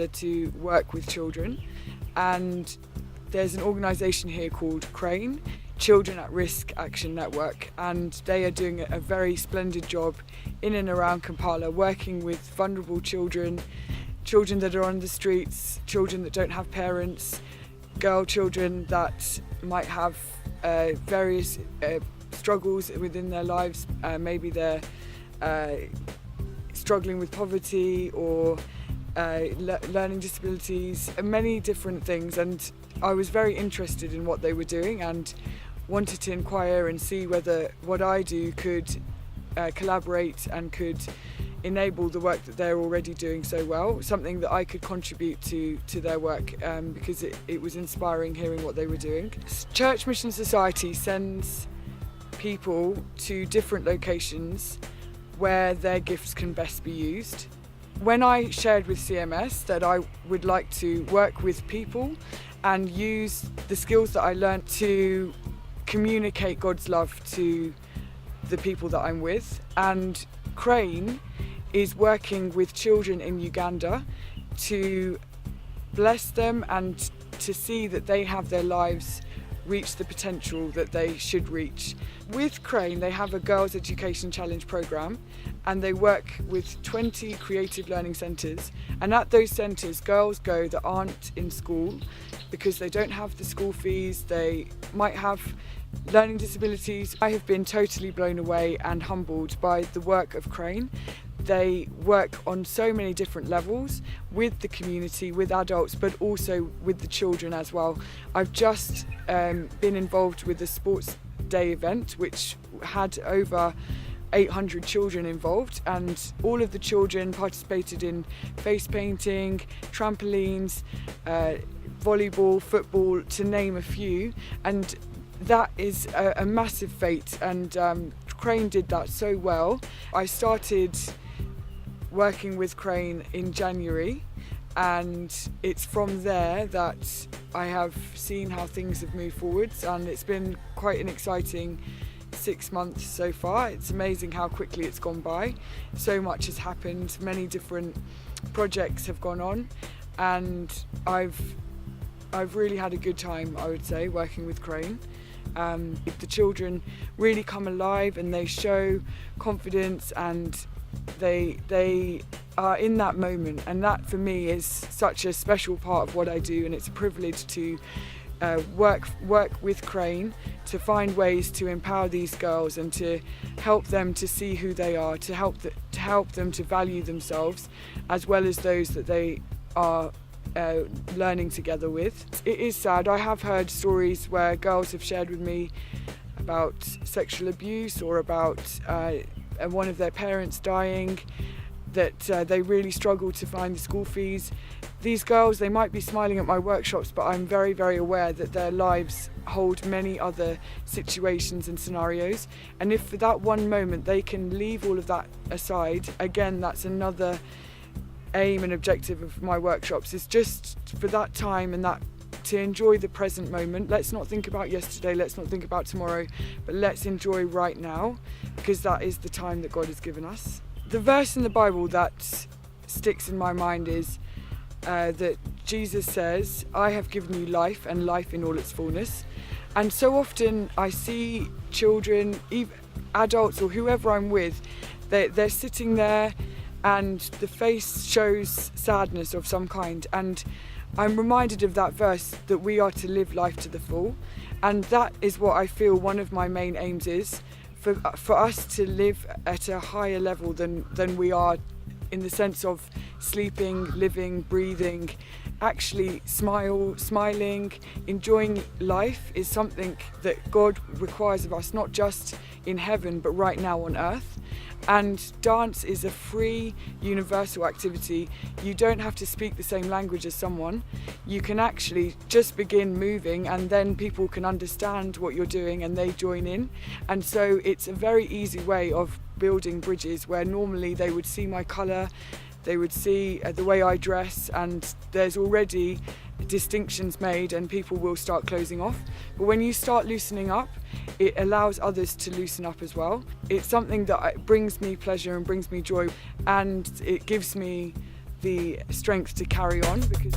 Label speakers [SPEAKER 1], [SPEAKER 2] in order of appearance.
[SPEAKER 1] Uganda to work with children, and there's an organisation here called CRANE, Children at Risk Action Network, and they are doing a very splendid job in and around Kampala, working with vulnerable children, children that are on the streets, children that don't have parents, girl children that might have various struggles within their lives. Maybe they're struggling with poverty or learning disabilities, many different things, and I was very interested in what they were doing and wanted to inquire and see whether what I do could collaborate and could enable the work that they're already doing so well, something that I could contribute to their work, because it was inspiring hearing what they were doing. Church Mission Society sends people to different locations where their gifts can best be used. When I shared with CMS that I would like to work with people and use the skills that I learnt to communicate God's love to the people that I'm with, and CRANE is working with children in Uganda to bless them and to see that they have their lives reach the potential that they should reach. With CRANE, they have a Girls Education Challenge programme, and they work with 20 creative learning centres, and at those centres girls go that aren't in school because they don't have the school fees, they might have learning disabilities. I have been totally blown away and humbled by the work of CRANE. They work on so many different levels with the community, with adults, but also with the children as well. I've just been involved with the Sports Day event, which had over 800 children involved, and all of the children participated in face painting, trampolines, volleyball, football, to name a few, and that is a massive feat, and CRANE did that so well. I started working with CRANE in January, and it's from there that I have seen how things have moved forwards, and it's been quite an exciting 6 months so far. It's amazing how quickly it's gone by. So much has happened, many different projects have gone on, and I've really had a good time, I would say, working with CRANE. The children really come alive and they show confidence, and they are in that moment, and that for me is such a special part of what I do, and it's a privilege to work with CRANE to find ways to empower these girls and to help them to see who they are, to help them to value themselves as well as those that they are learning together with. It is sad. I have heard stories where girls have shared with me about sexual abuse or about one of their parents dying, that they really struggle to find the school fees. These girls, they might be smiling at my workshops, but I'm very, very aware that their lives hold many other situations and scenarios. And if for that one moment they can leave all of that aside, again, that's another aim and objective of my workshops, is just for that time and that to enjoy the present moment. Let's not think about yesterday, let's not think about tomorrow, but let's enjoy right now, because that is the time that God has given us. The verse in the Bible that sticks in my mind is that Jesus says, "I have given you life, and life in all its fullness." And so often I see children, even adults or whoever I'm with, they're sitting there and the face shows sadness of some kind, and I'm reminded of that verse, that we are to live life to the full, and that is what I feel one of my main aims is, for us to live at a higher level than we are, in the sense of sleeping, living, breathing. Actually smiling, enjoying life is something that God requires of us, not just in heaven but right now on earth. And dance is a free, universal activity. You don't have to speak the same language as someone. You can actually just begin moving, and then people can understand what you're doing and they join in. And so it's a very easy way of building bridges, where normally they would see my colour, they would see the way I dress, and there's already distinctions made and people will start closing off. But when you start loosening up, it allows others to loosen up as well. It's something that brings me pleasure and brings me joy, and it gives me the strength to carry on, because